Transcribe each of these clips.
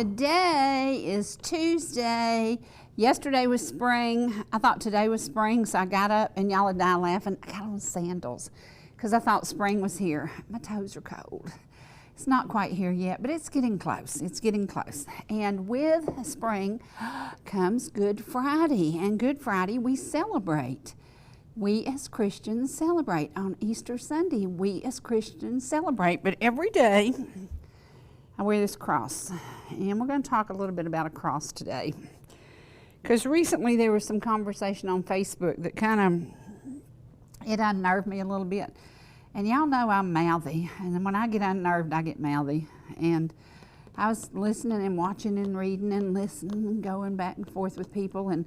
Today is Tuesday. Yesterday was spring. I thought today was spring, so I got up and y'all would die laughing. I got on sandals because I thought spring was here. My toes are cold. It's not quite here yet, but it's getting close. It's getting close. And with spring comes Good Friday. And Good Friday we celebrate. We as Christians celebrate. On Easter Sunday, we as Christians celebrate. But every day I wear this cross. And we're going to talk a little bit about a cross today. Because recently there was some conversation on Facebook that it unnerved me a little bit. And y'all know I'm mouthy, and when I get unnerved, I get mouthy. And I was listening and watching and reading and listening and going back and forth with people, and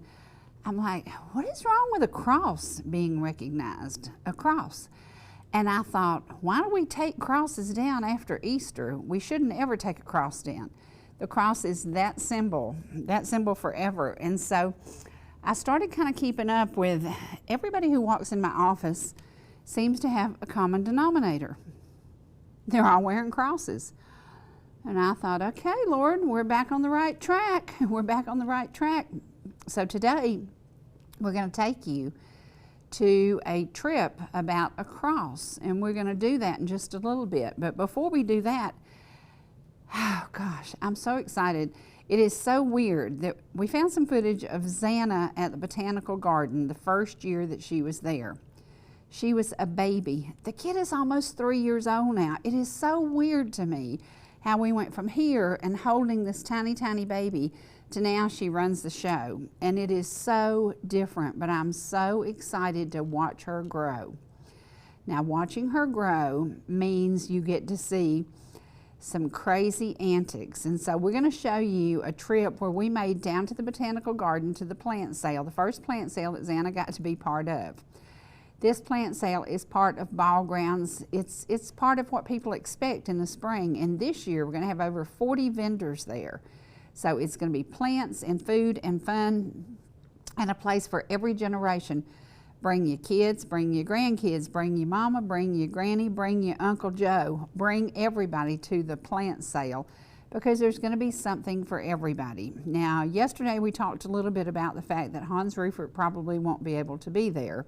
I'm like, what is wrong with a cross being recognized? A cross. And I thought, why do we take crosses down after Easter? We shouldn't ever take a cross down. The cross is that symbol forever. And so I started kind of keeping up with everybody who walks in my office seems to have a common denominator. They're all wearing crosses. And I thought, okay, Lord, we're back on the right track. We're back on the right track. So today, we're going to take you to a trip about a cross. And we're going to do that in just a little bit. But before we do that, oh gosh, I'm so excited. It is so weird that we found some footage of Xana at the Botanical Garden the first year that she was there. She was a baby. The kid is almost 3 years old now. It is so weird to me how we went from here and holding this tiny, tiny baby to now she runs the show. And it is so different, but I'm so excited to watch her grow. Now, watching her grow means you get to see some crazy antics. And so we're going to show you a trip where we made down to the Botanical Garden to the plant sale, the first plant sale that Xana got to be part of. This plant sale is part of Ball Grounds. It's part of what people expect in the spring. And this year, we're going to have over 40 vendors there. So it's going to be plants and food and fun and a place for every generation. Bring your kids, bring your grandkids, bring your mama, bring your granny, bring your Uncle Joe. Bring everybody to the plant sale because there's going to be something for everybody. Now, yesterday we talked a little bit about the fact that Hans Rueffert probably won't be able to be there.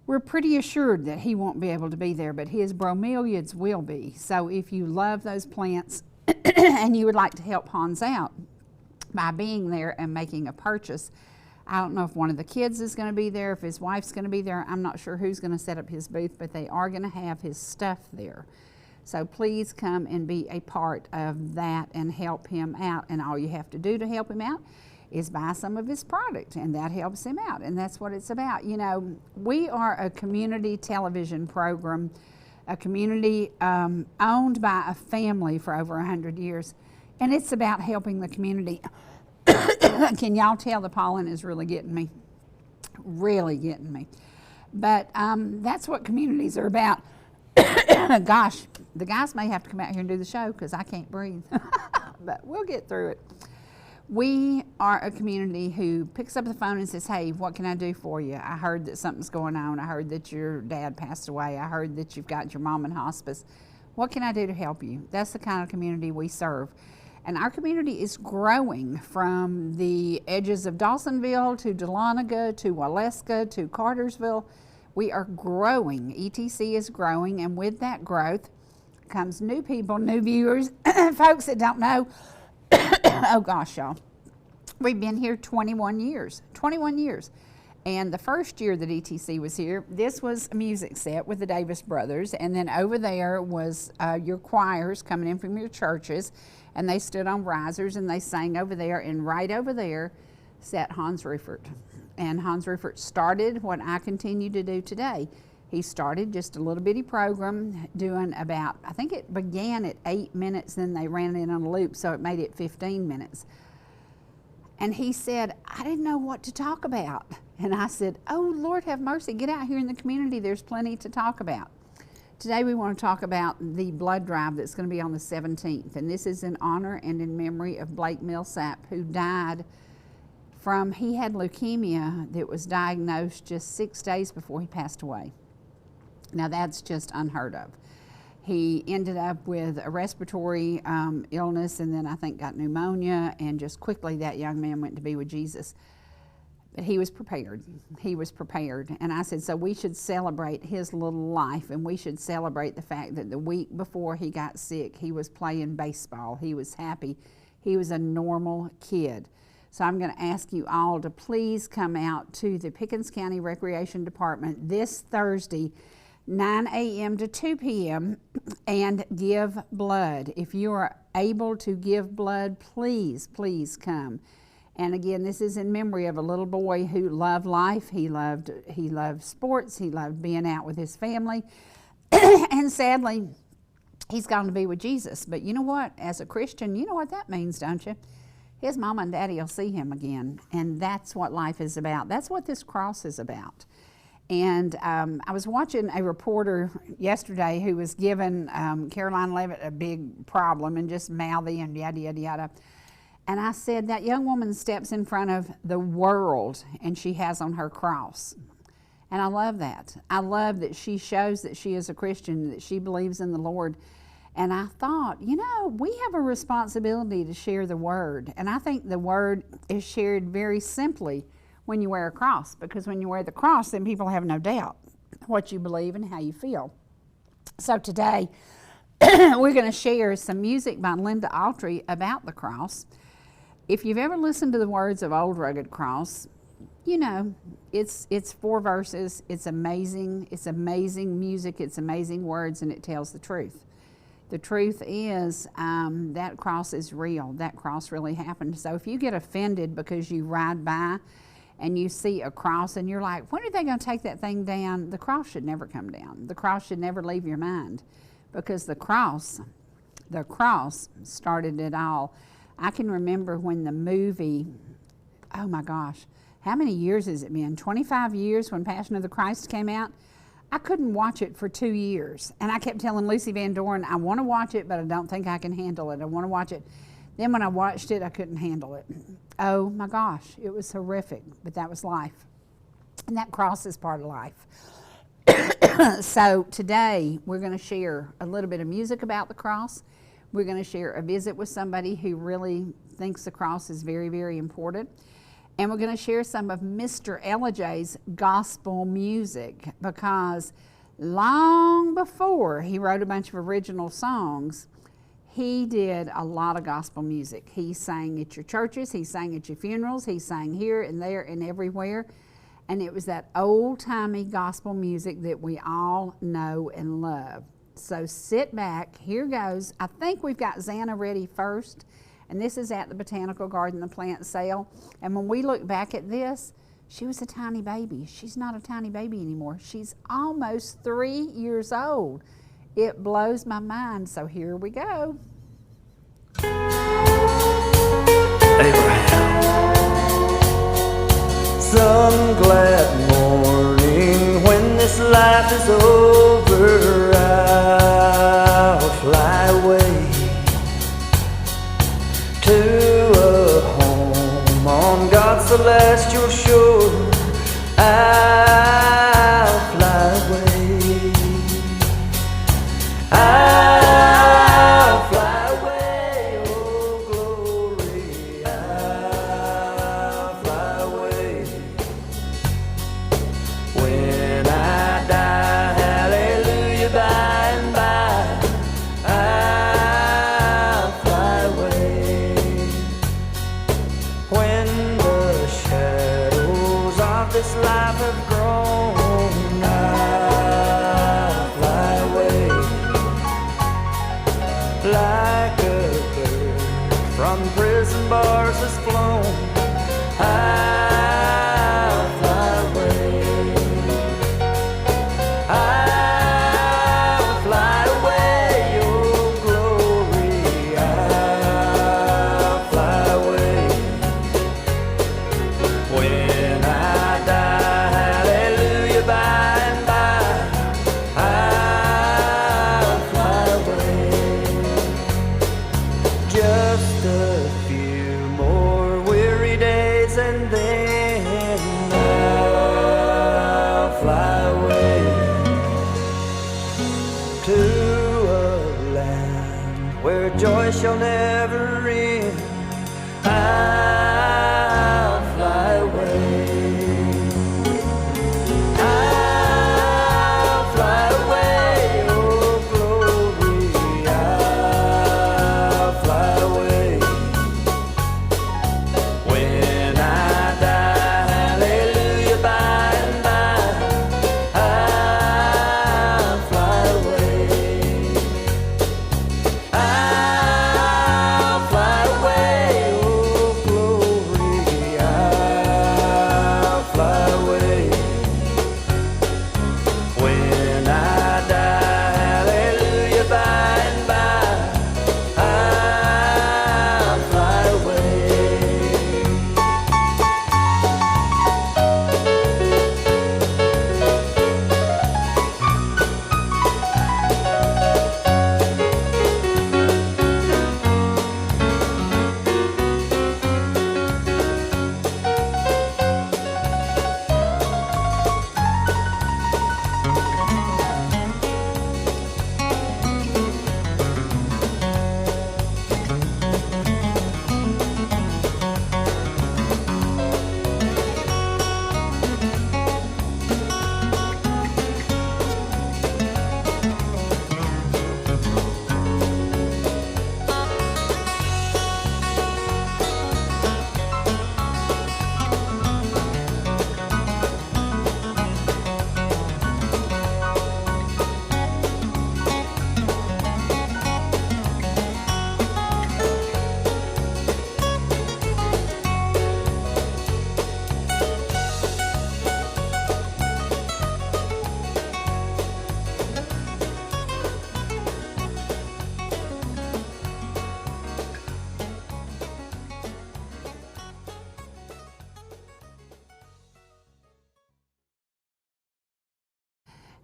We're pretty assured that he won't be able to be there, but his bromeliads will be. So if you love those plants and you would like to help Hans out by being there and making a purchase, I don't know if one of the kids is going to be there, if his wife's going to be there. I'm not sure who's going to set up his booth, but they are going to have his stuff there. So please come and be a part of that and help him out. And all you have to do to help him out is buy some of his product, and that helps him out. And that's what it's about. You know, we are a community television program, a community owned by a family for over 100 years, and it's about helping the community. Can y'all tell the pollen is really getting me? Really getting me. But that's what communities are about. Gosh, the guys may have to come out here and do the show because I can't breathe. But we'll get through it. We are a community who picks up the phone and says, hey, what can I do for you? I heard that something's going on. I heard that your dad passed away. I heard that you've got your mom in hospice. What can I do to help you? That's the kind of community we serve. And our community is growing from the edges of Dawsonville to Dahlonega to Waleska to Cartersville. We are growing. ETC is growing, and with that growth comes new people, new viewers, folks that don't know. Oh gosh, y'all. We've been here 21 years. 21 years. And the first year that ETC was here, this was a music set with the Davis brothers. And then over there was your choirs coming in from your churches. And they stood on risers and they sang over there. And right over there sat Hans Rueffert. And Hans Rueffert started what I continue to do today. He started just a little bitty program doing about, I think it began at 8 minutes, then they ran it on a loop, so it made it 15 minutes. And he said, I didn't know what to talk about. And I said, oh, Lord have mercy, get out here in the community. There's plenty to talk about. Today we want to talk about the blood drive that's going to be on the 17th. And this is in honor and in memory of Blake Millsap, who died from, he had leukemia that was diagnosed just 6 days before he passed away. Now that's just unheard of. He ended up with a respiratory illness, and then I think got pneumonia, and just quickly that young man went to be with Jesus. But he was prepared. He was prepared. And I said, so we should celebrate his little life, and we should celebrate the fact that the week before he got sick, he was playing baseball. He was happy. He was a normal kid. So I'm going to ask you all to please come out to the Pickens County Recreation Department this Thursday, 9 a.m. to 2 p.m. and give blood. If you are able to give blood, please, please come. And again, this is in memory of a little boy who loved life. He loved sports. He loved being out with his family. And sadly, he's gone to be with Jesus. But you know what? As a Christian, you know what that means, don't you? His mama and daddy will see him again. And that's what life is about. That's what this cross is about. And I was watching a reporter yesterday who was giving Caroline Levitt a big problem and just mouthy and yada, yada, yada. And I said, that young woman steps in front of the world and she has on her cross. And I love that. I love that she shows that she is a Christian, that she believes in the Lord. And I thought, you know, we have a responsibility to share the word. And I think the word is shared very simply when you wear a cross, because when you wear the cross, then people have no doubt what you believe and how you feel. So today, we're going to share some music by Linda Autry about the cross. If you've ever listened to the words of Old Rugged Cross, you know, it's 4 verses. It's amazing. It's amazing music. It's amazing words, and it tells the truth. The truth is that cross is real. That cross really happened. So if you get offended because you ride by and you see a cross and you're like, when are they going to take that thing down? The cross should never come down. The cross should never leave your mind, because the cross started it all. I can remember when the movie, oh my gosh, how many years has it been? 25 years when Passion of the Christ came out. I couldn't watch it for 2 years. And I kept telling Lucy Van Doren, I want to watch it, but I don't think I can handle it. I want to watch it. Then when I watched it, I couldn't handle it. Oh my gosh, it was horrific, but that was life. And that cross is part of life. So today, we're going to share a little bit of music about the cross. We're going to share a visit with somebody who really thinks the cross is very, very important. And we're going to share some of Mr. Ellijay's gospel music, because long before he wrote a bunch of original songs, he did a lot of gospel music. He sang at your churches, he sang at your funerals, he sang here and there and everywhere. And it was that old-timey gospel music that we all know and love. So sit back, here goes. I think we've got Xana ready first, and this is at the Botanical Garden, the plant sale. And when we look back at this, she was a tiny baby. She's not a tiny baby anymore. She's almost 3 years old. It blows my mind, so here we go. Abraham. Some glad morning when this life is over, I'll fly away to a home on God's celestial shore. I'll fly away. I'll fly away, oh glory. I'll fly away. When I die, hallelujah, by and by, I'll fly away. When the shadows of this life have grown, I'll fly away. Like a bird from prison bars has flown, I'll fly away. I'll fly away, oh glory. I'll fly away. When I die, hallelujah, by and by, I'll fly away. Just a few more shall never end. I'll fly away. I'll fly away, oh glory. I'll fly away. When I die, hallelujah, by and by, I'll fly away. I'll fly away, oh glory. I'll fly away. When I die, hallelujah, by and by, I'll fly away.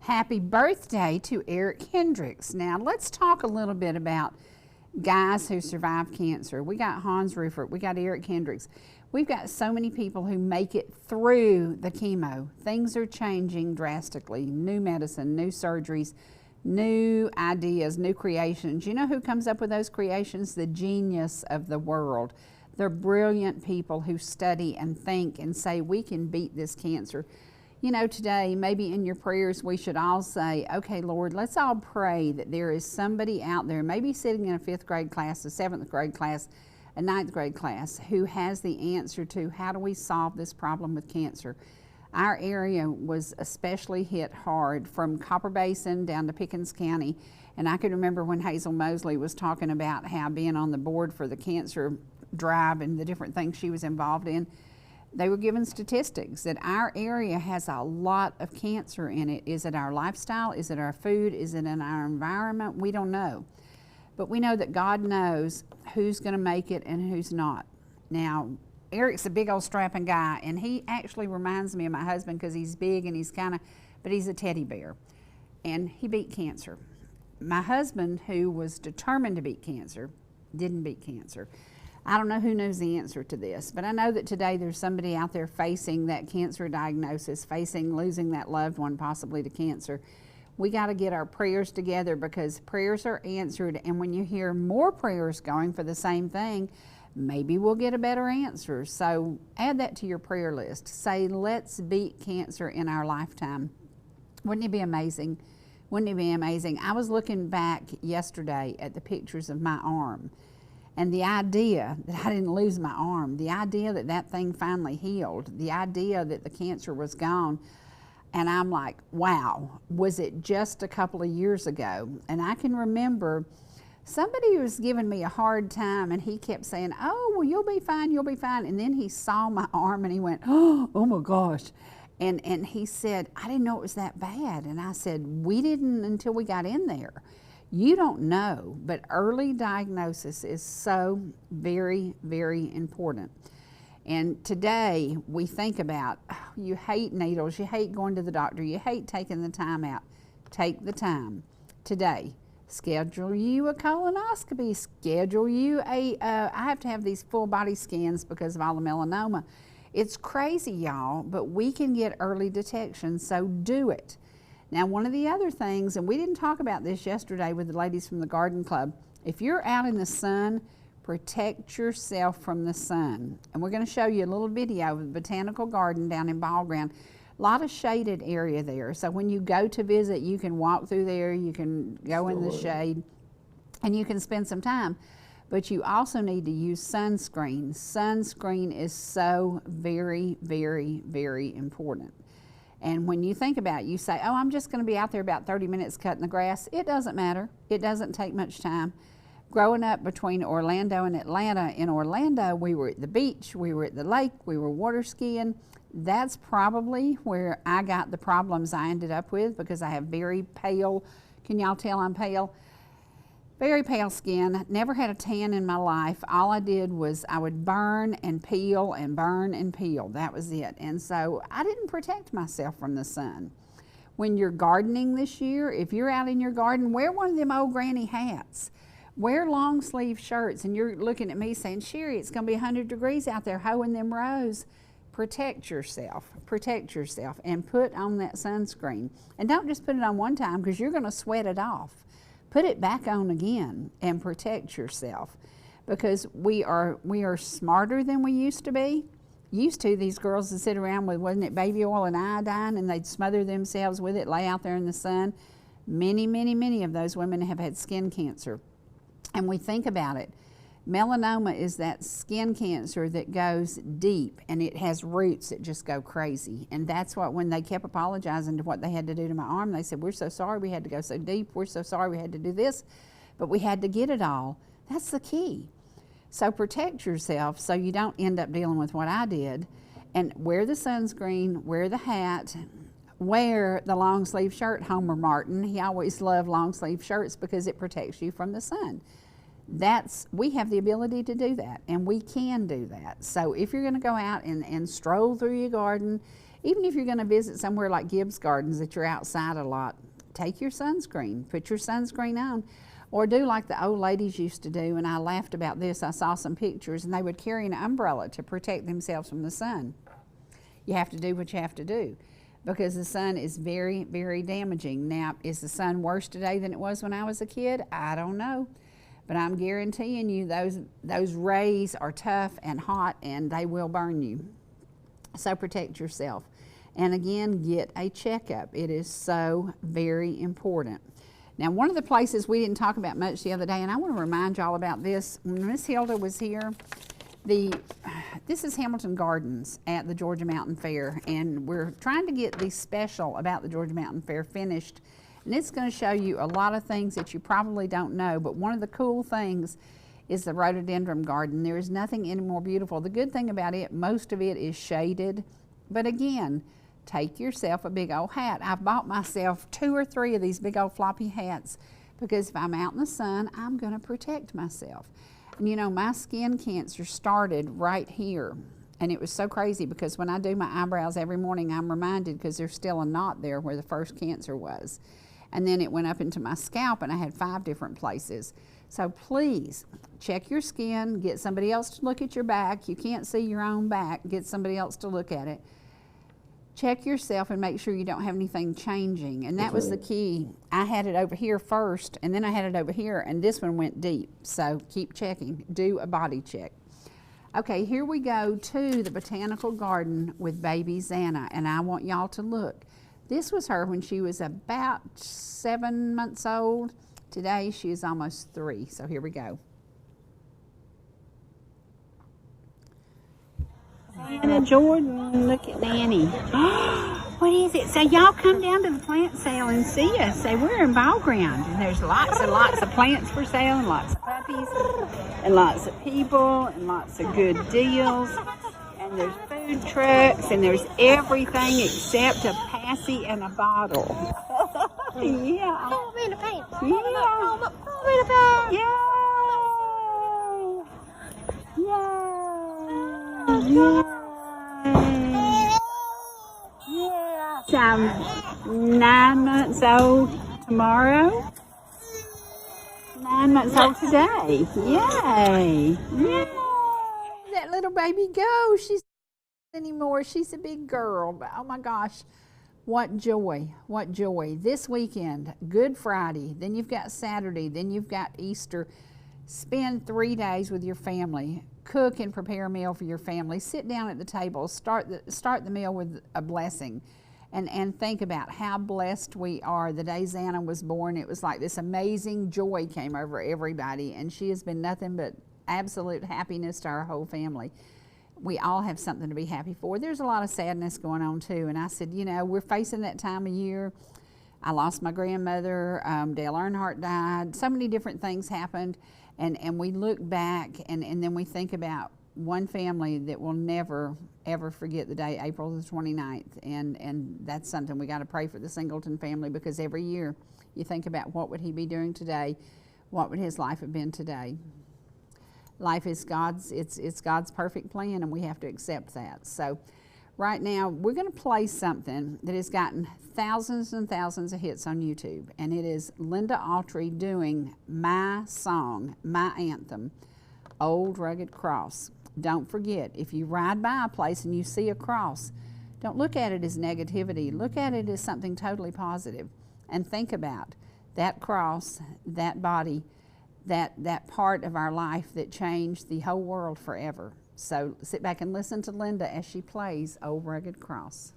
Happy birthday to Eric Hendricks. Now let's talk a little bit about guys who survive cancer. We got Hans Rufert, we got Eric Hendricks. We've got so many people who make it through the chemo. Things are changing drastically. New medicine, new surgeries, new ideas, new creations. You know who comes up with those creations? The genius of the world. They're brilliant people who study and think and say, we can beat this cancer. You know, today, maybe in your prayers, we should all say, okay, Lord, let's all pray that there is somebody out there, maybe sitting in a 5th grade class, a 7th grade class, a 9th grade class, who has the answer to how do we solve this problem with cancer. Our area was especially hit hard from Copper Basin down to Pickens County. And I can remember when Hazel Mosley was talking about how being on the board for the cancer drive and the different things she was involved in, they were given statistics that our area has a lot of cancer in it. Is it our lifestyle? Is it our food? Is it in our environment? We don't know. But we know that God knows who's going to make it and who's not. Now, Eric's a big old strapping guy, and he actually reminds me of my husband because he's big and he's kind of, but he's a teddy bear. And he beat cancer. My husband, who was determined to beat cancer, didn't beat cancer. I don't know who knows the answer to this, but I know that today there's somebody out there facing that cancer diagnosis, facing losing that loved one possibly to cancer. We got to get our prayers together because prayers are answered, and when you hear more prayers going for the same thing, maybe we'll get a better answer. So add that to your prayer list. Say, let's beat cancer in our lifetime. Wouldn't it be amazing? Wouldn't it be amazing? I was looking back yesterday at the pictures of my arm. And the idea that I didn't lose my arm, the idea that that thing finally healed, the idea that the cancer was gone, and I'm like, wow, was it just a couple of years ago? And I can remember somebody was giving me a hard time, and he kept saying, oh, well, you'll be fine, you'll be fine. And then he saw my arm, and he went, oh my gosh. And he said, I didn't know it was that bad. And I said, we didn't until we got in there. You don't know, but early diagnosis is so very, very important. And today we think about, oh, you hate needles, you hate going to the doctor, you hate taking the time out. Take the time today. Schedule you a colonoscopy, schedule you I have to have these full body scans because of all the melanoma. It's crazy, y'all, but we can get early detection, so do it. Now, one of the other things, and we didn't talk about this yesterday with the ladies from the garden club, If you're out in the sun, protect yourself from the sun. And we're going to show you a little video of the botanical garden down in Ball Ground. A lot of shaded area there. So when you go to visit, you can walk through there, you can go in the shade, and you can spend some time. But you also need to use sunscreen. Sunscreen is so very, very, very important. And when you think about it, you say, oh, I'm just going to be out there about 30 minutes cutting the grass. It doesn't matter. It doesn't take much time. Growing up between Orlando and Atlanta, in Orlando, we were at the beach, we were at the lake, we were water skiing. That's probably where I got the problems I ended up with, because I have very pale, can y'all tell I'm pale? Very pale skin, never had a tan in my life. All I did was I would burn and peel and burn and peel. That was it. And so I didn't protect myself from the sun. When you're gardening this year, if you're out in your garden, wear one of them old granny hats. Wear long sleeve shirts. And you're looking at me saying, Sherry, it's going to be 100 degrees out there hoeing them rows. Protect yourself, and put on that sunscreen. And don't just put it on one time, because you're going to sweat it off. Put it back on again and protect yourself, because we are smarter than we used to be. These girls would sit around with, wasn't it baby oil and iodine, and they'd smother themselves with it, lay out there in the sun. Many, many, many of those women have had skin cancer. And we think about it. Melanoma is that skin cancer that goes deep, and it has roots that just go crazy. And that's what, when they kept apologizing to what they had to do to my arm, they said, we're so sorry we had to go so deep. We're so sorry we had to do this, but we had to get it all. That's the key. So protect yourself so you don't end up dealing with what I did. And wear the sunscreen, wear the hat, wear the long sleeve shirt. Homer Martin, he always loved long sleeve shirts because it protects you from the sun. We have the ability to do that, and we can do that. So if you're going to go out and stroll through your garden, even if you're going to visit somewhere like Gibbs Gardens that you're outside a lot, take your sunscreen, put your sunscreen on, or do like the old ladies used to do. And I laughed about this. I saw some pictures, and they would carry an umbrella to protect themselves from the sun. You have to do what you have to do, because the sun is very, very damaging. Now, is the sun worse today than it was when I was a kid? I don't know. But I'm guaranteeing you those rays are tough and hot, and they will burn you. So protect yourself. And again, get a checkup. It is so very important. Now, one of the places we didn't talk about much the other day, and I want to remind y'all about this. When Miss Hilda was here, this is Hamilton Gardens at the Georgia Mountain Fair, and we're trying to get the special about the Georgia Mountain Fair finished. And it's going to show you a lot of things that you probably don't know, but one of the cool things is the rhododendron garden. There is nothing any more beautiful. The good thing about it, most of it is shaded, but again, take yourself a big old hat. I've bought myself 2 or 3 of these big old floppy hats, because if I'm out in the sun, I'm going to protect myself. And you know, my skin cancer started right here. And it was so crazy, because when I do my eyebrows every morning, I'm reminded, because there's still a knot there where the first cancer was. And then it went up into my scalp, and I had 5 different places. So please check your skin, get somebody else to look at your back. You can't see your own back, get somebody else to look at it. Check yourself and make sure you don't have anything changing. And that was the key. I had it over here first, and then I had it over here, and this one went deep. So keep checking, do a body check. Okay, here we go to the botanical garden with baby Xana, and I want y'all to look. This was her when she was about 7 months old. Today she is almost 3, so here we go. Anna Jordan, look at Nanny. What is it? So y'all come down to the plant sale and see us. Say we're in Ball Ground, and there's lots and lots of plants for sale, and lots of puppies, and lots of people, and lots of good deals. And there's food trucks, and there's everything except a passy and a bottle. Yeah. So I'm 9 months old tomorrow. 9 months old today. Yay. Yay. That little baby go. She's not anymore. She's a big girl. But oh my gosh, what joy. What joy. This weekend, Good Friday, then you've got Saturday, then you've got Easter. Spend 3 days with your family. Cook and prepare a meal for your family. Sit down at the table. Start the meal with a blessing. And think about how blessed we are. The day Xana was born, it was like this amazing joy came over everybody, and she has been nothing but absolute happiness to our whole family. We all have something to be happy for. There's a lot of sadness going on too, and I said, you know, we're facing that time of year. I lost my grandmother, Dale Earnhardt died, so many different things happened, and we look back and then we think about one family that will never ever forget the day, April the 29th, and that's something we got to pray for the Singleton family, because every year you think about what would he be doing today, what would his life have been today. Life is God's, it's God's perfect plan, and we have to accept that. So right now we're going to play something that has gotten thousands and thousands of hits on YouTube, and it is Linda Autry doing my song, my anthem, Old Rugged Cross. Don't forget, if you ride by a place and you see a cross, don't look at it as negativity. Look at it as something totally positive, and think about that cross, that body, that part of our life that changed the whole world forever. So sit back and listen to Linda as she plays Old Rugged Cross.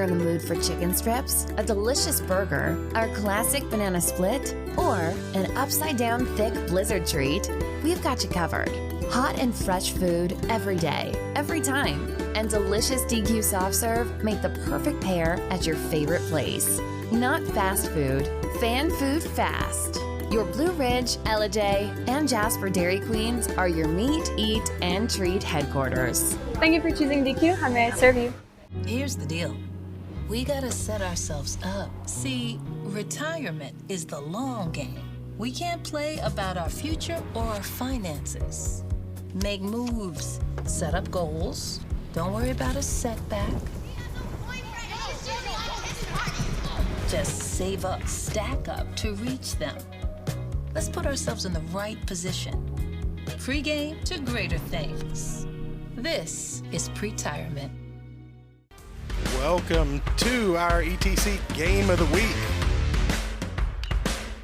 you're in the mood for chicken strips, a delicious burger, our classic banana split, or an upside-down thick blizzard treat, we've got you covered. Hot and fresh food every day, every time. And delicious DQ soft serve make the perfect pair at your favorite place. Not fast food, fan food fast. Your Blue Ridge, Ellijay, and Jasper Dairy Queens are your meet, eat, and treat headquarters. Thank you for choosing DQ. How may I serve you? Here's the deal. We gotta set ourselves up. See, retirement is the long game. We can't play about our future or our finances. Make moves, set up goals. Don't worry about a setback. Just save up, stack up to reach them. Let's put ourselves in the right position. Pre-game to greater things. This is Pretirement. Welcome to our ETC Game of the Week.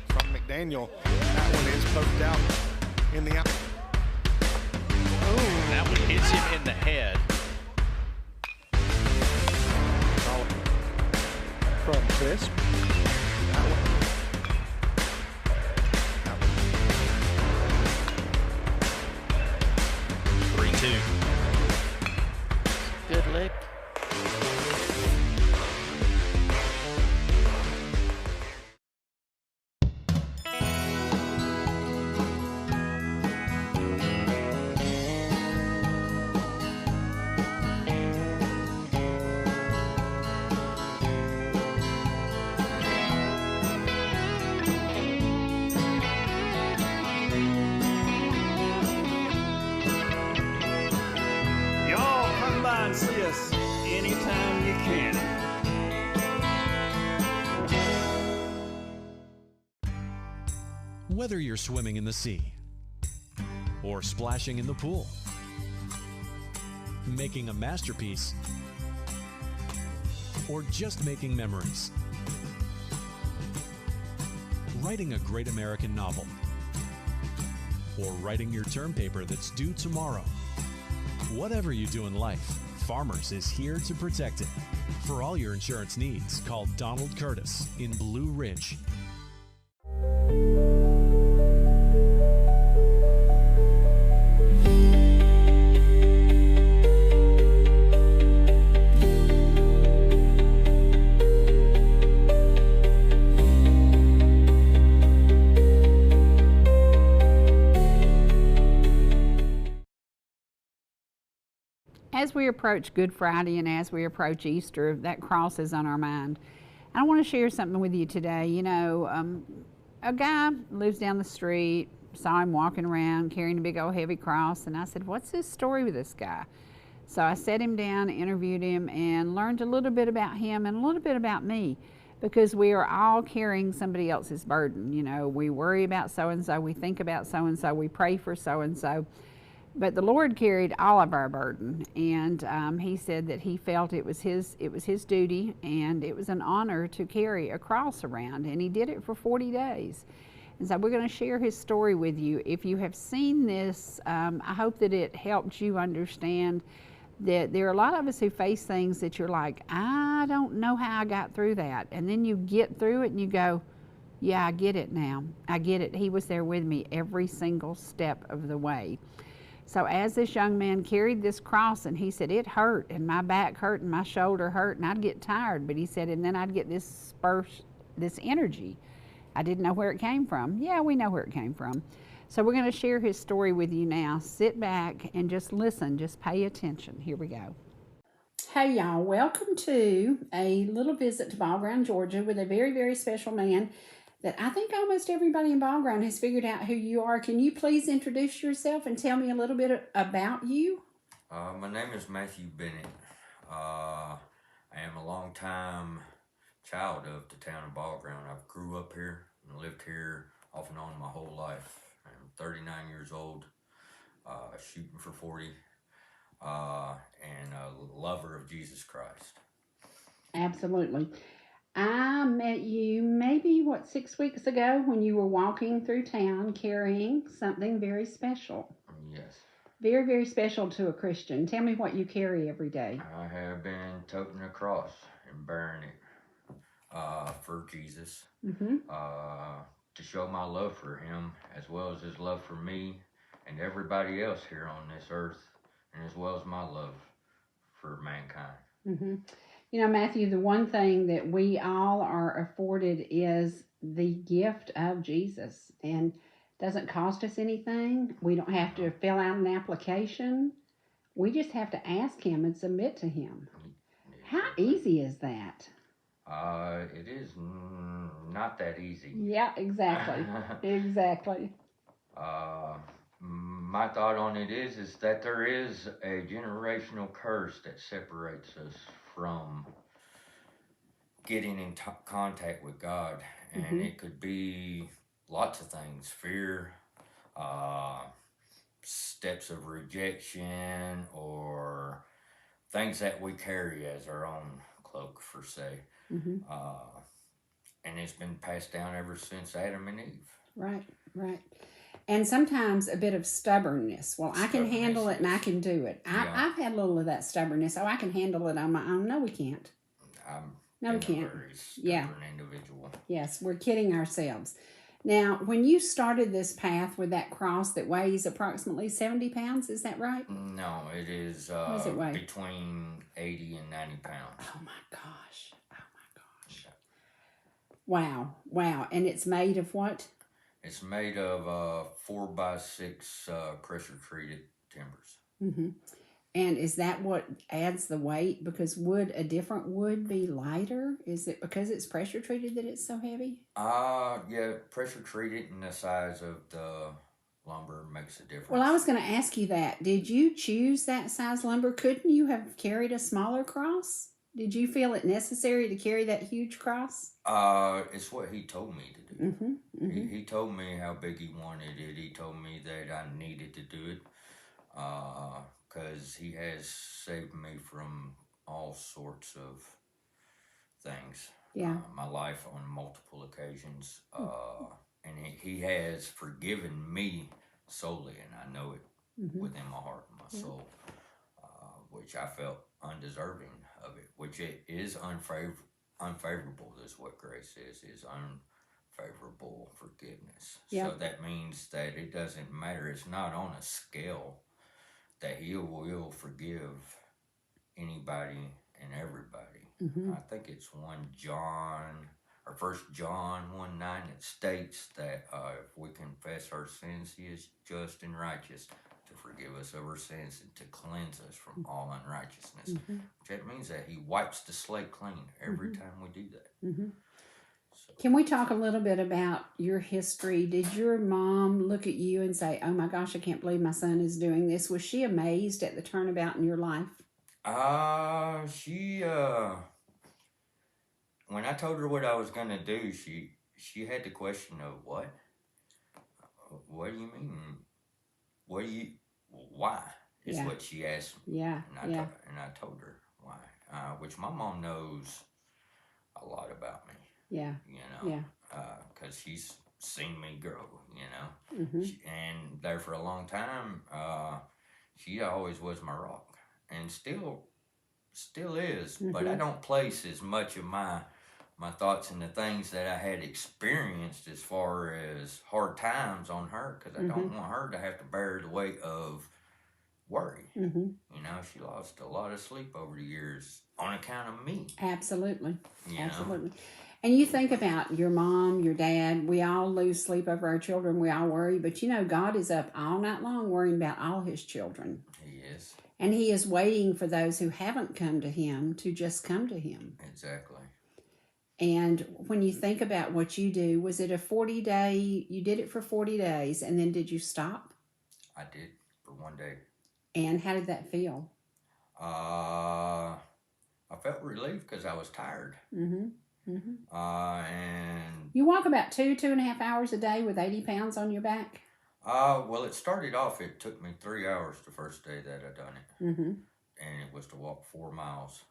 From McDaniel, that one is poked out in the out. Oh, that one hits him in the head. From Crisp. 3-2. Good lick. Y'all come by and see us anytime you can. Whether you're swimming in the sea or splashing in the pool, making a masterpiece, or just making memories, writing a great American novel, or writing your term paper that's due tomorrow. Whatever you do in life, Farmers is here to protect it. For all your insurance needs, call Donald Curtis in Blue Ridge. As we approach Good Friday and as we approach Easter, that cross is on our mind. I want to share something with you today. You know, a guy lives down the street, saw him walking around carrying a big old heavy cross, and I said, what's his story with this guy? So I sat him down, interviewed him, and learned a little bit about him and a little bit about me, because we are all carrying somebody else's burden. You know, we worry about so-and-so, we think about so-and-so, we pray for so-and-so. But the Lord carried all of our burden, and he said that he felt it was his duty, and it was an honor to carry a cross around, and he did it for 40 days. And so we're going to share his story with you. If you have seen this, I hope that it helps you understand that there are a lot of us who face things that you're like, I don't know how I got through that. And then you get through it and you go, yeah, I get it now. I get it. He was there with me every single step of the way. So as this young man carried this cross, and he said, it hurt, and my back hurt, and my shoulder hurt, and I'd get tired. But he said, and then I'd get this energy. I didn't know where it came from. Yeah, we know where it came from. So we're going to share his story with you now. Sit back and just listen. Just pay attention. Here we go. Hey, y'all. Welcome to a little visit to Ball Ground, Georgia, with a very, very special man that I think almost everybody in Ball Ground has figured out who you are. Can you please introduce yourself and tell me a little bit about you? My name is Matthew Bennett. I am a long-time child of the town of Ball Ground. I grew up here and lived here off and on my whole life. I'm 39 years old, shooting for 40, and a lover of Jesus Christ. Absolutely. I met you maybe, 6 weeks ago when you were walking through town carrying something very special. Yes. Very, very special to a Christian. Tell me what you carry every day. I have been toting a cross in and bearing it for Jesus, Mm-hmm. to show my love for him as well as his love for me and everybody else here on this earth, and as well as my love for mankind. Mm-hmm. You know, Matthew, the one thing that we all are afforded is the gift of Jesus, and doesn't cost us anything. We don't have to fill out an application. We just have to ask him and submit to him. How easy is that? It is not that easy. Yeah, exactly. Exactly. My thought on it is that there is a generational curse that separates us from getting in contact with God, and it could be lots of things: fear, steps of rejection, or things that we carry as our own cloak, for say. And it's been passed down ever since Adam and Eve. Right, right. And sometimes a bit of stubbornness. Well, I can handle it and I can do it. I've had a little of that stubbornness. Oh, I can handle it on my own. No, we can't. No, we can't. Very stubborn individual. Yes, we're kidding ourselves. Now, when you started this path with that cross that weighs approximately 70 pounds, is that right? No, it is What does it weigh? between 80 and 90 pounds. Oh my gosh. Oh my gosh. Wow. Wow. And it's made of what? It's made of 4x6 pressure treated timbers. Mm-hmm. And is that what adds the weight? Because would a different wood be lighter? Is it because it's pressure treated that it's so heavy? Yeah, pressure treated and the size of the lumber makes a difference. Well, I was going to ask you that. Did you choose that size lumber? Couldn't you have carried a smaller cross? Did you feel it necessary to carry that huge cross? It's what he told me to do. Mm-hmm, mm-hmm. He told me how big he wanted it. He told me that I needed to do it. Because he has saved me from all sorts of things. Yeah. My life on multiple occasions. And he has forgiven me solely, and I know it within my heart and my soul, which I felt undeserving of it, which it is unfavorable. Is what grace is unfavorable forgiveness. Yeah. So that means that it doesn't matter. It's not on a scale that he will forgive anybody and everybody. I think it's 1 John 1:9 that states that if we confess our sins, he is just and righteous to forgive us of our sins and to cleanse us from all unrighteousness. Which that means that he wipes the slate clean every time we do that. So, can we talk a little bit about your history? Did your mom look at you and say, oh my gosh, I can't believe my son is doing this? Was she amazed at the turnabout in your life? She, when I told her what I was going to do, she had the question of, what? What do you mean? Why? Is what she asked me. Yeah, and I told her why. Which my mom knows a lot about me. Yeah. You know? Yeah. Because she's seen me grow, you know? And there for a long time, she always was my rock. And still is. But I don't place as much of my thoughts and the things that I had experienced as far as hard times on her, because I don't want her to have to bear the weight of worry. You know, she lost a lot of sleep over the years on account of me. Absolutely. You Absolutely. know? And you think about your mom, your dad, we all lose sleep over our children, we all worry, but you know, God is up all night long worrying about all his children. He is. And he is waiting for those who haven't come to him to just come to him. Exactly. And when you think about what you do, was it a 40-day, you did it for 40 days, and then did you stop? I did, for 1 day. And how did that feel? I felt relieved because I was tired. And you walk about 2.5 hours a day with 80 pounds on your back? Well, it started off, it took me 3 hours the first day that I done it. And it was to walk 4 miles.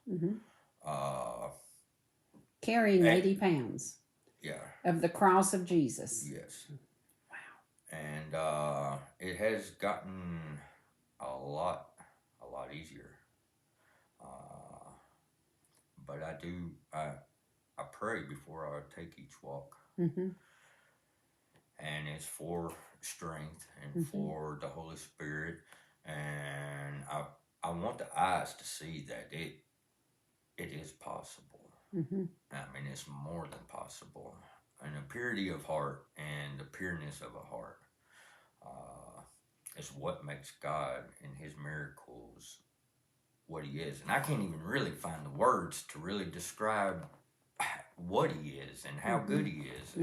Carrying 80 pounds. Yeah. Of the cross of Jesus. Yes. Wow. And it has gotten a lot easier. but I pray before I take each walk. Mm-hmm. And it's for strength and for the Holy Spirit. And I want the eyes to see that it is possible. Mm-hmm. I mean, it's more than possible. And the purity of heart and the pureness of a heart is what makes God and his miracles what he is. And I can't even really find the words to really describe what he is and how good he is.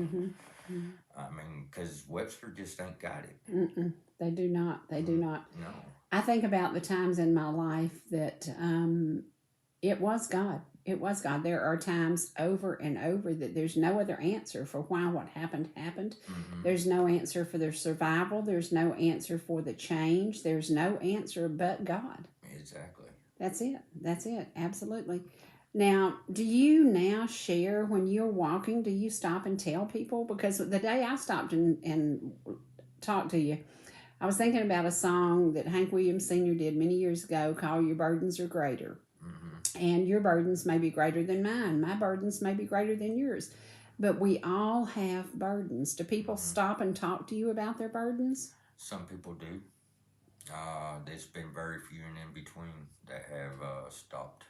I mean, because Webster just ain't got it. They do not. They do not. No. I think about the times in my life that it was God. It was God. There are times over and over that there's no other answer for why what happened happened. There's no answer for their survival. There's no answer for the change. There's no answer but God. Exactly. That's it. That's it. Absolutely. Now, do you now share when you're walking? Do you stop and tell people? Because the day I stopped and talked to you, I was thinking about a song that Hank Williams Sr. did many years ago called Your Burdens Are Greater. And your burdens may be greater than mine. My burdens may be greater than yours. But we all have burdens. Do people stop and talk to you about their burdens? Some people do. There's been very few and in between that have stopped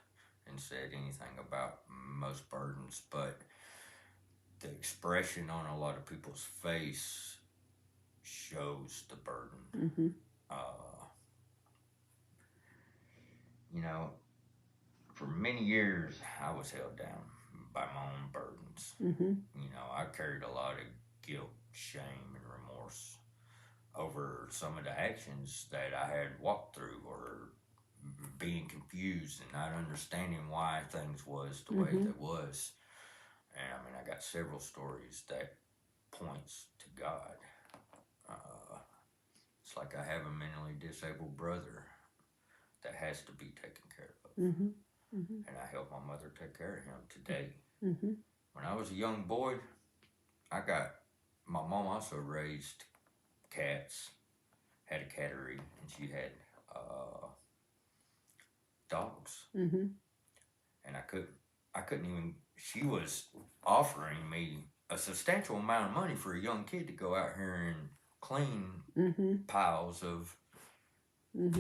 and said anything about most burdens. But the expression on a lot of people's face shows the burden. You know, for many years, I was held down by my own burdens. You know, I carried a lot of guilt, shame, and remorse over some of the actions that I had walked through, or being confused and not understanding why things was the way that was. And I mean, I got several stories that points to God. It's like I have a mentally disabled brother that has to be taken care of. And I help my mother take care of him today. When I was a young boy, my mom also raised cats, had a cattery, and she had dogs. And I couldn't even, she was offering me a substantial amount of money for a young kid to go out here and clean piles of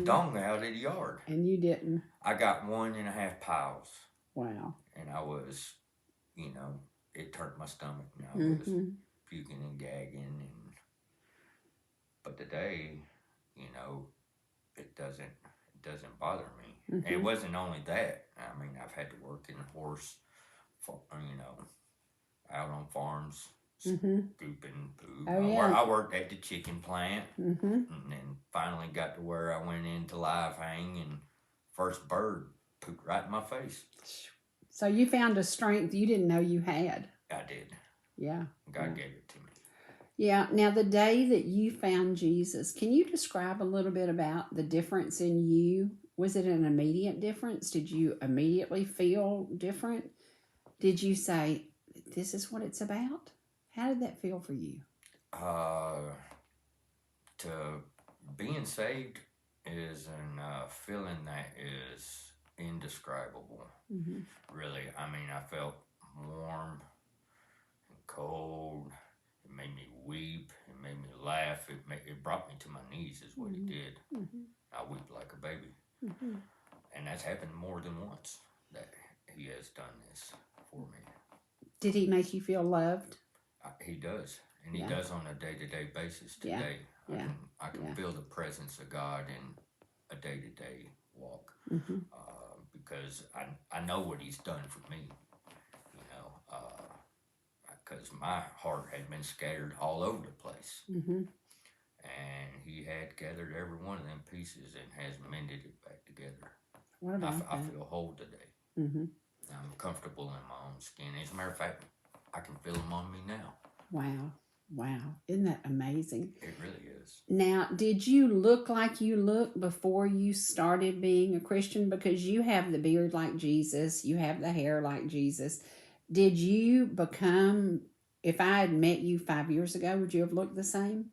dung out of the yard. And you didn't. I got 1.5 piles. Wow. And I was, you know, it turned my stomach, and I was puking and gagging. But today, you know, it doesn't bother me. It wasn't only that. I mean, I've had to work in a horse, you know, out on farms, scooping food. I worked at the chicken plant, and then finally got to where I went into live hang, and first bird pooped right in my face. So you found a strength you didn't know you had. I did. Yeah. God gave it to me. Yeah. Now, the day that you found Jesus, can you describe a little bit about the difference in you? Was it an immediate difference? Did you immediately feel different? Did you say, this is what it's about? How did that feel for you? To being saved is a feeling that is indescribable. Really, I mean, I felt warm and cold. It made me weep. It made me laugh. It brought me to my knees is what it did. I weep like a baby. And that's happened more than once that he has done this for me. Did he make you feel loved? He does. And he does on a day-to-day basis today. I can feel the presence of God in a day-to-day walk. Because I know what he's done for me. You know, because my heart had been scattered all over the place. And he had gathered every one of them pieces and has mended it back together. What about I feel whole today. I'm comfortable in my own skin. As a matter of fact, I can feel them on me now. Wow. Wow. Isn't that amazing? It really is. Now, did you look like you looked before you started being a Christian? Because you have the beard like Jesus. You have the hair like Jesus. Did you become, if I had met you 5 years ago, would you have looked the same?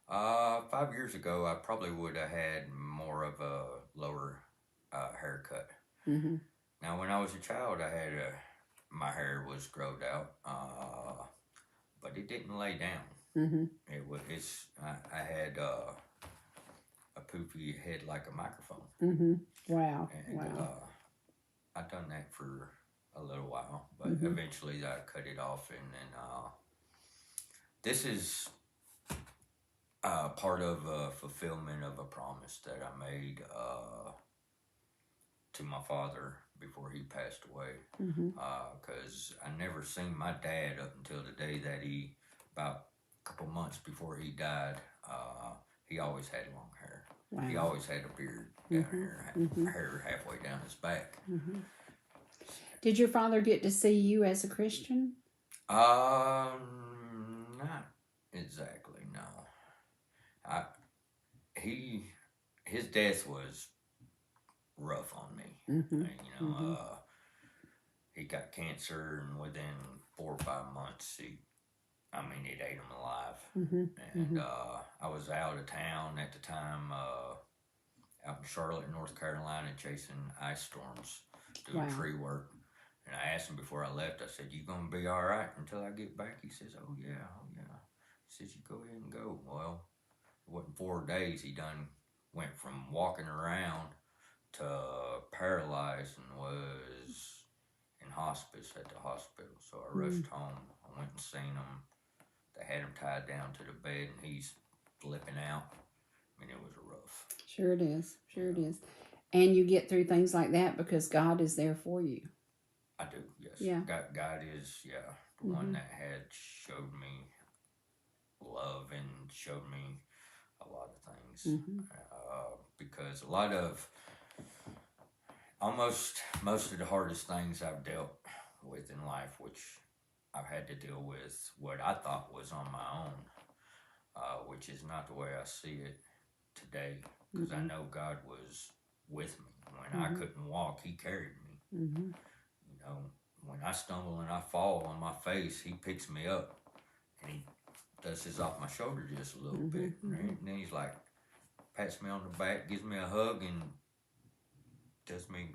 5 years ago, I probably would have had more of a lower haircut. Now, when I was a child, I had my hair was growed out, but it didn't lay down. Mm-hmm. I had a poofy head like a microphone. Mm-hmm. Wow. And, Wow. I done that for a little while, but Mm-hmm. eventually I cut it off, and then this is part of a fulfillment of a promise that I made to my father before he passed away. Because I never seen my dad up until the day that about a couple months before he died, he always had long hair. Wow. He always had a beard down here, hair halfway down his back. Mm-hmm. Did your father get to see you as a Christian? Not exactly, no. His death was rough on me. Mm-hmm. He got cancer, and within 4 or 5 months, it ate him alive. Mm-hmm. And I was out of town at the time, out in Charlotte, North Carolina, chasing ice storms, doing tree work. And I asked him before I left, I said, "You gonna be all right until I get back?" He says, oh yeah. He says, "You go ahead and go." Well, it wasn't 4 days. He done went from walking around to paralyzed and was in hospice at the hospital. So I rushed home. I went and seen him. They had him tied down to the bed, and he's flipping out. It was rough. Sure it is. Sure it is. And you get through things like that because God is there for you. I do, yes. Yeah. God is, the one that had showed me love and showed me a lot of things. Because a lot of, most of the hardest things I've dealt with in life, which I've had to deal with what I thought was on my own, which is not the way I see it today. Because I know God was with me. When I couldn't walk, he carried me. When I stumble and I fall on my face, he picks me up and he does his off my shoulder just a little bit. And then he's like, pats me on the back, gives me a hug, and tells me,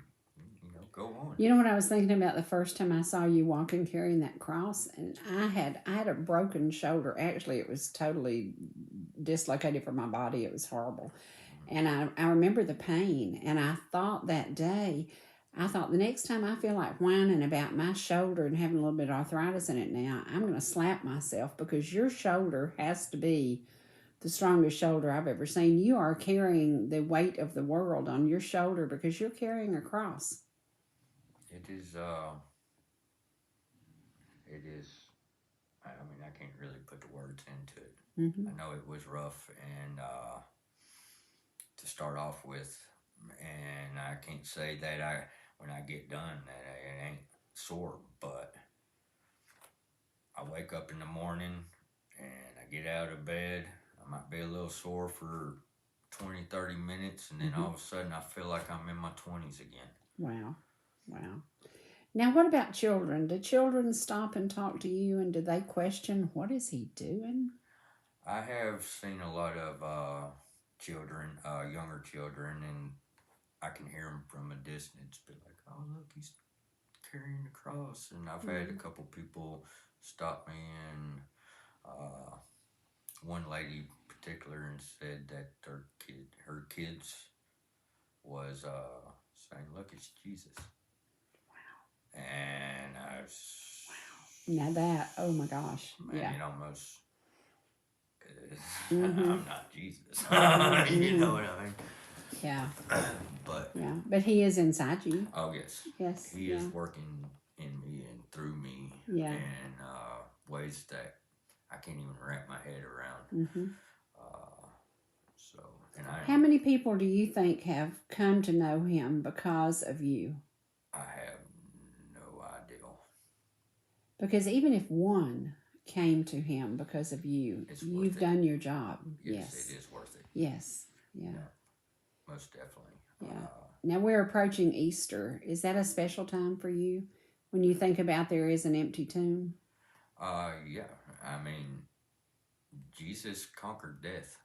go on. You know what I was thinking about the first time I saw you walking carrying that cross? And I had a broken shoulder. Actually, it was totally dislocated from my body. It was horrible. And I remember the pain. And I thought that day, the next time I feel like whining about my shoulder and having a little bit of arthritis in it now, I'm going to slap myself, because your shoulder has to be the strongest shoulder I've ever seen. You are carrying the weight of the world on your shoulder because you're carrying a cross. It is, I can't really put the words into it. I know it was rough, and to start off with, and I can't say that when I get done that it ain't sore, but I wake up in the morning and I get out of bed. I might be a little sore for 20-30 minutes, and then all of a sudden I feel like I'm in my 20s again. Wow. Now, what about children? Do children stop and talk to you, and do they question, what is he doing? I have seen a lot of children, younger children, and I can hear them from a distance be like, "Oh, look, he's carrying the cross." And I've had a couple people stop me, and one lady in particular, and said that her kids was saying, "Look, it's Jesus." Wow. And I was... Wow. Now that, oh my gosh. Man, it almost... I'm not Jesus. You know what I mean? Yeah. But but he is inside you. Oh yes. Yes. He is working in me and through me in ways that I can't even wrap my head around. How many people do you think have come to know him because of you? I have no idea. Because even if one came to him because of you, you've done your job. Yes, it is worth it. Yes. Yeah. Most definitely. Yeah. Now we're approaching Easter. Is that a special time for you when you think about there is an empty tomb? Yeah. Jesus conquered death.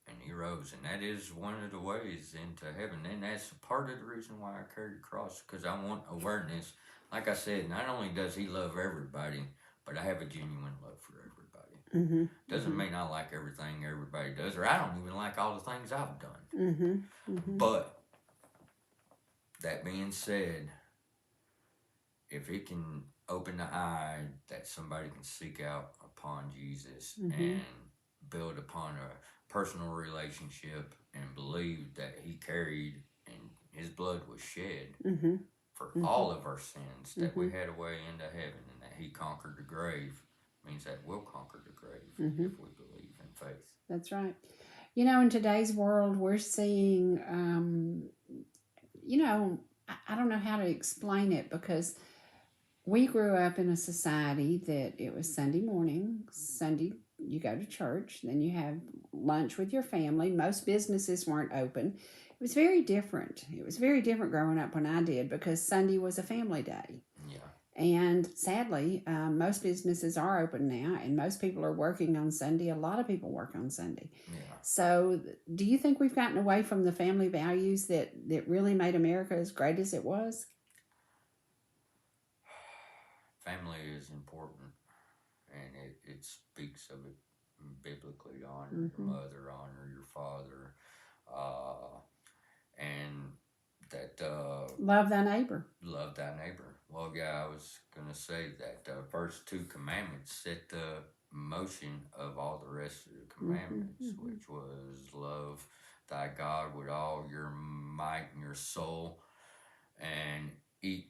and he rose, and that is one of the ways into heaven. And that's part of the reason why I carry the cross, because I want awareness. Like I said, not only does he love everybody, but I have a genuine love for everybody. Doesn't mean I like everything everybody does, or I don't even like all the things I've done. But that being said, if it can open the eye that somebody can seek out upon Jesus and build upon a personal relationship and believe that he carried and his blood was shed for all of our sins, that we had a way into heaven, and that he conquered the grave, means that we'll conquer the grave if we believe in faith. That's right. You know, in today's world, we're seeing, you know, I don't know how to explain it, because we grew up in a society that it was Sunday morning. Sunday, you go to church, then you have lunch with your family. Most businesses weren't open. It was very different. It was very different growing up when I did, because Sunday was a family day. Yeah. And sadly, most businesses are open now, and most people are working on Sunday. A lot of people work on Sunday. Yeah. So do you think we've gotten away from the family values that really made America as great as it was? Family is important, and it speaks of it biblically. Honor your mother, honor your father, and that Love thy neighbor. love thy neighbor. Well, yeah, I was gonna say that the first two commandments set the motion of all the rest of the commandments, which was love thy God with all your might and your soul, and the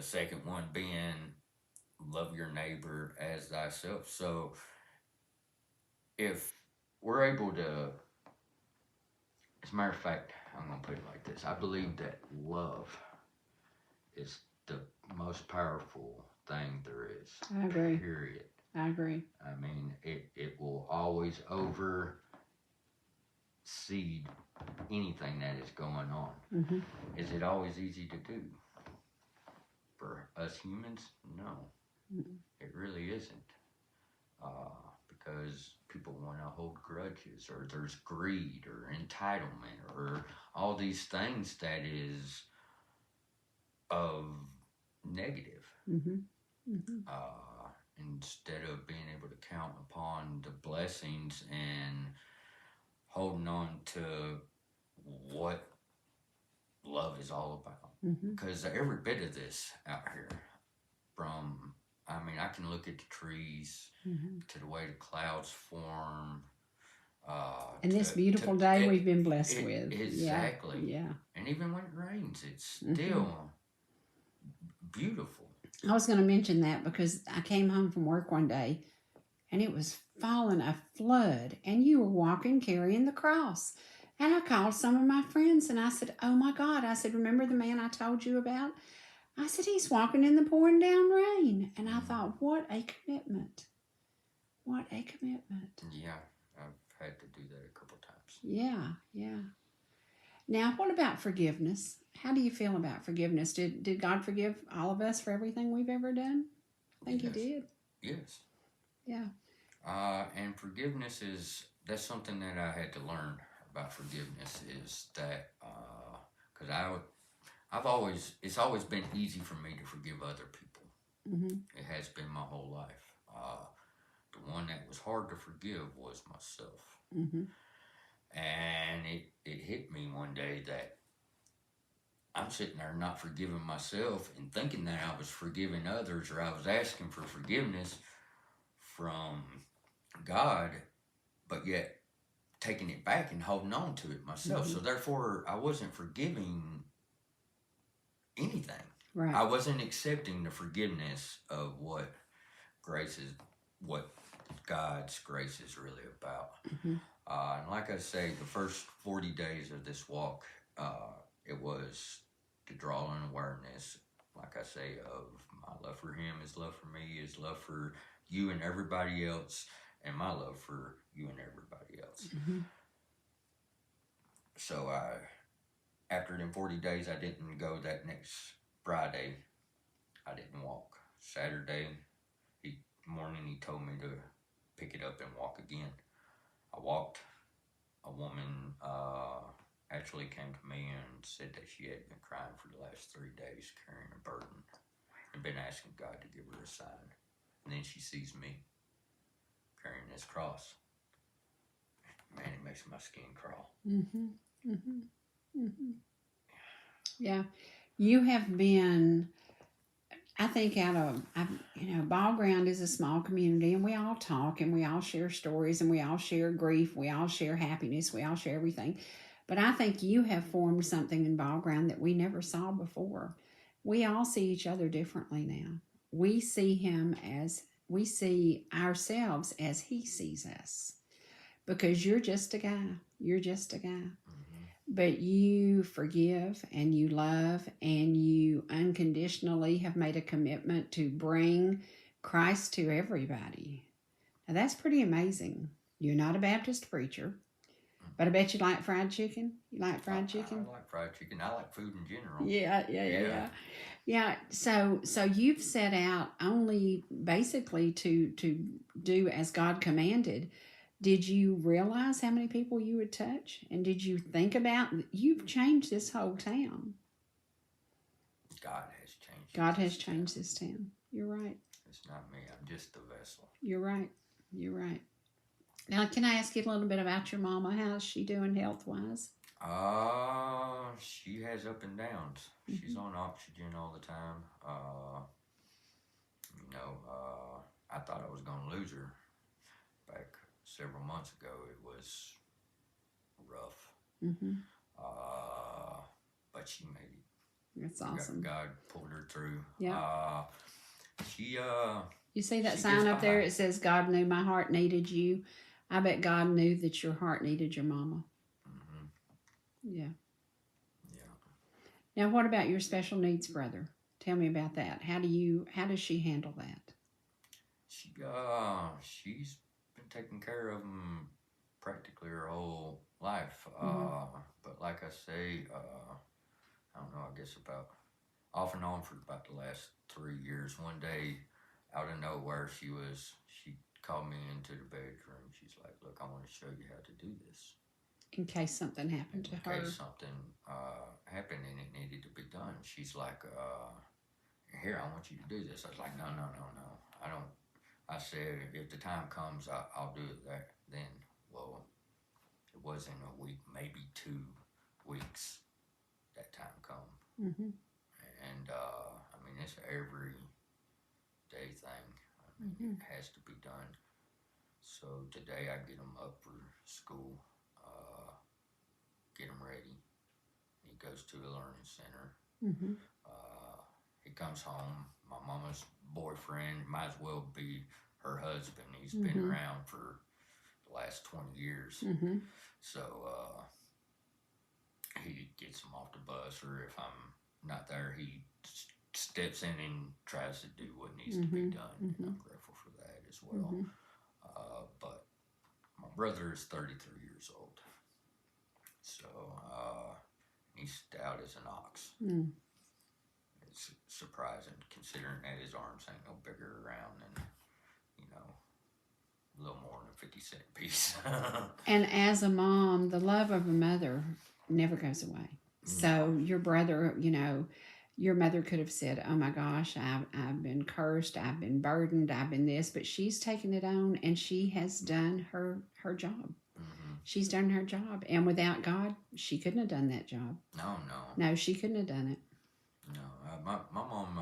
second one being love your neighbor as thyself. So if we're able to, as a matter of fact, I'm going to put it like this. I believe that love is the most powerful thing there is. I agree. Period. I agree. I mean, it will always oversee anything that is going on. Is it always easy to do? For us humans, no. It really isn't. Because people want to hold grudges, or there's greed or entitlement or all these things that is of negative. Instead of being able to count upon the blessings and holding on to what love is all about. Because every bit of this out here, from, I mean, I can look at the trees, to the way the clouds form. And this beautiful day we've been blessed with. Exactly. Yeah. And even when it rains, it's still beautiful. I was going to mention that because I came home from work one day and it was falling a flood, and you were walking carrying the cross. And I called some of my friends and I said, oh my God, I said, remember the man I told you about? I said, he's walking in the pouring down rain. And I thought, what a commitment. What a commitment. Yeah, I've had to do that a couple times. Yeah. Now, what about forgiveness? How do you feel about forgiveness? Did God forgive all of us for everything we've ever done? I think He did. Yes. Yeah. And forgiveness that's something that I had to learn about forgiveness, is that, because it's always been easy for me to forgive other people. It has been my whole life. The one that was hard to forgive was myself. And it hit me one day that I'm sitting there not forgiving myself and thinking that I was forgiving others, or I was asking for forgiveness from God, but yet taking it back and holding on to it myself. So therefore, I wasn't forgiving anything. Right. I wasn't accepting the forgiveness of what God's grace is really about. And like I say, the first 40 days of this walk, it was to draw an awareness, like I say, of my love for Him, His love for me, His love for you and everybody else, and my love for you and everybody else. So after them 40 days, I didn't go that next Friday. I didn't walk. Saturday morning, he told me to pick it up and walk again. I walked woman actually came to me and said that she had been crying for the last 3 days carrying a burden and been asking God to give her a sign. And then she sees me carrying this cross. Man, it makes my skin crawl. Yeah. You have been, I think Ball Ground is a small community, and we all talk and we all share stories and we all share grief. We all share happiness. We all share everything. But I think you have formed something in Ball Ground that we never saw before. We all see each other differently now. We see ourselves as he sees us, because you're just a guy. You're just a guy. But you forgive and you love and you unconditionally have made a commitment to bring Christ to everybody. Now that's pretty amazing. You're not a Baptist preacher, but I bet you like fried chicken. You like fried chicken? I like fried chicken. I like food in general. Yeah. So you've set out only basically to do as God commanded. Did you realize how many people you would touch? And did you think about, you've changed this whole town. God has changed. God has changed this town. You're right. It's not me. I'm just the vessel. You're right. You're right. Now, can I ask you a little bit about your mama? How's she doing health-wise? She has up and downs. She's on oxygen all the time. I thought I was going to lose her back several months ago. It was rough. But she made it. That's awesome. God pulled her through. Yeah. You see that sign up there? It says, God knew my heart needed you. I bet God knew that your heart needed your mama. Yeah. Now, what about your special needs brother? Tell me about that. How does she handle that? She's been taking care of him practically her whole life. But like I say, I don't know, I guess about off and on for about the last 3 years. One day, out of nowhere, she called me into the bedroom. She's like, look, I want to show you how to do this. In case something happened to her. In case something happened and it needed to be done. She's like, here, I want you to do this. I was like, no. I don't. I said, if the time comes, I'll do it then. Well, it was in a week, maybe 2 weeks, that time come. And, it's an every day thing. It has to be done. So today I get him up for school, get him ready. He goes to the learning center. He comes home. My mama's boyfriend might as well be her husband. He's been around for the last 20 years. So he gets him off the bus, or if I'm not there, he steps in and tries to do what needs to be done. And I'm grateful for that as well. But my brother is 33 years old. So he's stout as an ox. It's surprising, considering that his arms ain't no bigger around than, a little more than a 50-cent piece. And as a mom, the love of a mother never goes away. So your brother, your mother could have said, oh my gosh, I've been cursed, I've been burdened, I've been this, but she's taken it on and she has done her job. She's done her job. And without God, she couldn't have done that job. No, she couldn't have done it. No, my mom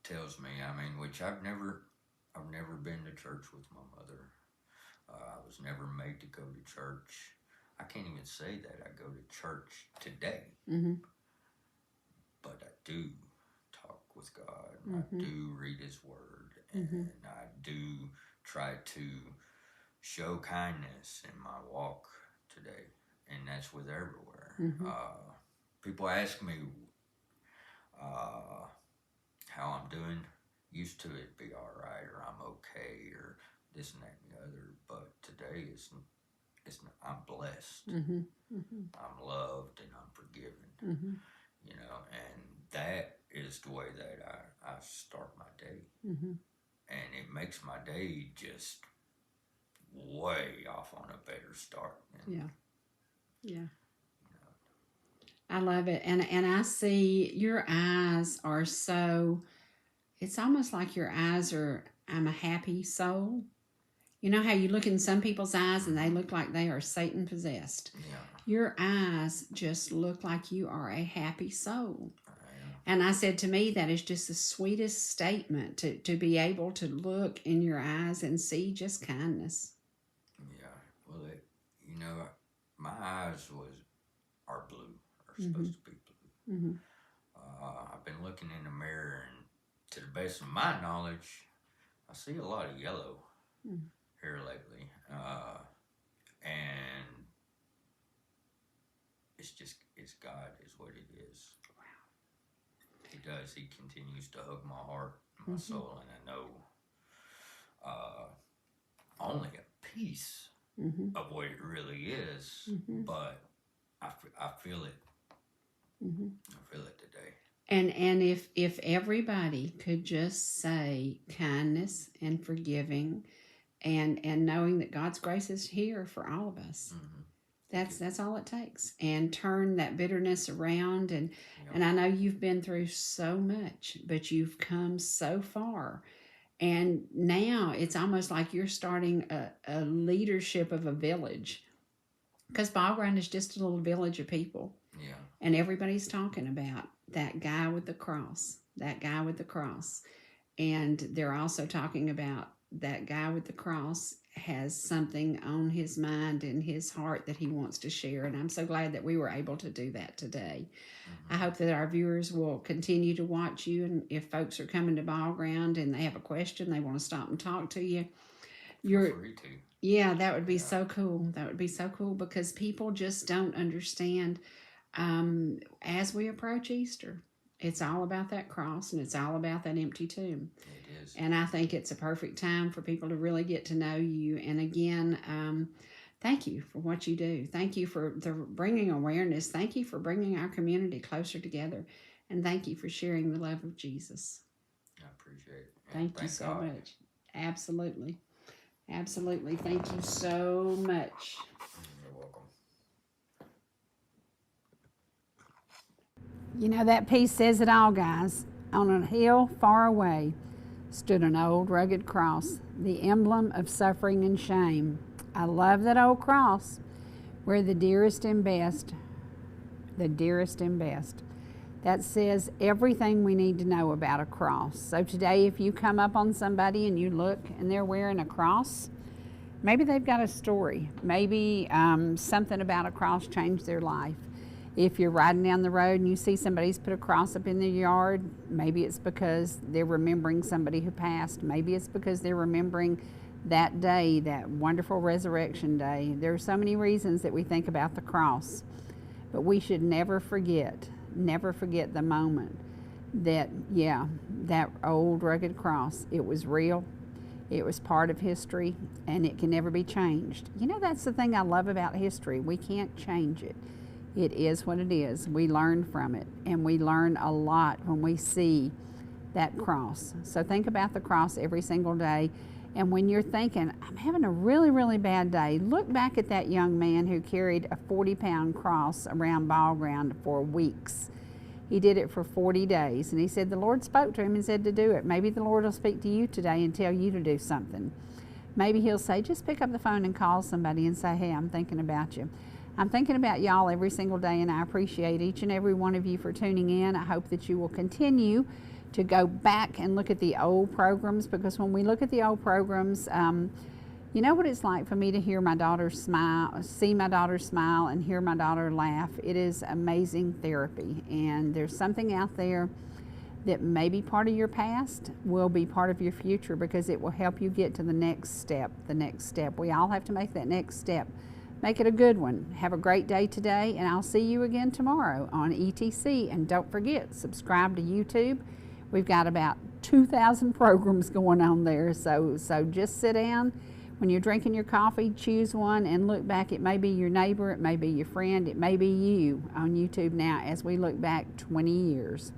tells me, which I've never been to church with my mother. I was never made to go to church. I can't even say that I go to church today. But I do talk with God. I do read His Word. And I do try to show kindness in my walk today. And that's with everywhere. People ask me how I'm doing. Used to it be all right, or I'm okay, or this and that and the other. But today I'm blessed. I'm loved and I'm forgiven. And that is the way that I start my day. And it makes my day just way off on a better start. And Yeah. I love it. And I see your eyes are so, it's almost like your eyes are, I'm a happy soul. You know how you look in some people's eyes and they look like they are Satan possessed? Yeah. Your eyes just look like you are a happy soul. And I said, to me, that is just the sweetest statement to be able to look in your eyes and see just kindness. Yeah. Well, you know, my eyes are blue. Are supposed to be blue. Mm-hmm. I've been looking in the mirror, and to the best of my knowledge, I see a lot of yellow here lately. And it's God is what it is. Wow. He does. He continues to hug my heart, my soul, and I know only a piece of what it really is, but I feel it. I feel it today. And if everybody could just say kindness and forgiving and knowing that God's grace is here for all of us. That's all it takes. And turn that bitterness around. And I know you've been through so much, but you've come so far. And now it's almost like you're starting a leadership of a village. Because Ball Ground is just a little village of people. Yeah. And everybody's talking about that guy with the cross. That guy with the cross. And they're also talking about that guy with the cross has something on his mind and his heart that he wants to share. And I'm so glad that we were able to do that today. I hope that our viewers will continue to watch you. And if folks are coming to Ball Ground and they have a question, they want to stop and talk to you, Feel free to. Yeah, that would be so cool. That would be so cool because people just don't understand. As we approach Easter, it's all about that cross and it's all about that empty tomb. It is. And I think it's a perfect time for people to really get to know you. And again, thank you for what you do. Thank you for bringing awareness. Thank you for bringing our community closer together. And thank you for sharing the love of Jesus. I appreciate it. Thank you so much. Absolutely. Absolutely. Thank you so much. You're welcome. You know, that piece says it all, guys. On a hill far away stood an old rugged cross, the emblem of suffering and shame. I love that old cross where the dearest and best. That says everything we need to know about a cross. So today, if you come up on somebody and you look and they're wearing a cross, maybe they've got a story. Maybe something about a cross changed their life. If you're riding down the road and you see somebody's put a cross up in their yard, maybe it's because they're remembering somebody who passed. Maybe it's because they're remembering that day, that wonderful resurrection day. There are so many reasons that we think about the cross, but we should never forget the moment that, that old rugged cross, it was real, it was part of history, and it can never be changed. You know, that's the thing I love about history. We can't change it. It is what it is. We learn from it, and we learn a lot when we see that cross. So think about the cross every single day. And when you're thinking, I'm having a really, really bad day, look back at that young man who carried a 40-pound cross around Ball Ground for weeks. He did it for 40 days. And he said the Lord spoke to him and said to do it. Maybe the Lord will speak to you today and tell you to do something. Maybe he'll say, just pick up the phone and call somebody and say, hey, I'm thinking about you. I'm thinking about y'all every single day, and I appreciate each and every one of you for tuning in. I hope that you will continue to go back and look at the old programs, because when we look at the old programs, you know what it's like for me to hear my daughter smile, see my daughter smile, and hear my daughter laugh. It is amazing therapy, and there's something out there that may be part of your past will be part of your future, because it will help you get to the next step. We all have to make that next step. Make it a good one. Have a great day today, and I'll see you again tomorrow on ETC. And don't forget, subscribe to YouTube. We've got about 2,000 programs going on there, so just sit down. When you're drinking your coffee, choose one and look back. It may be your neighbor, it may be your friend, it may be you on YouTube now as we look back 20 years.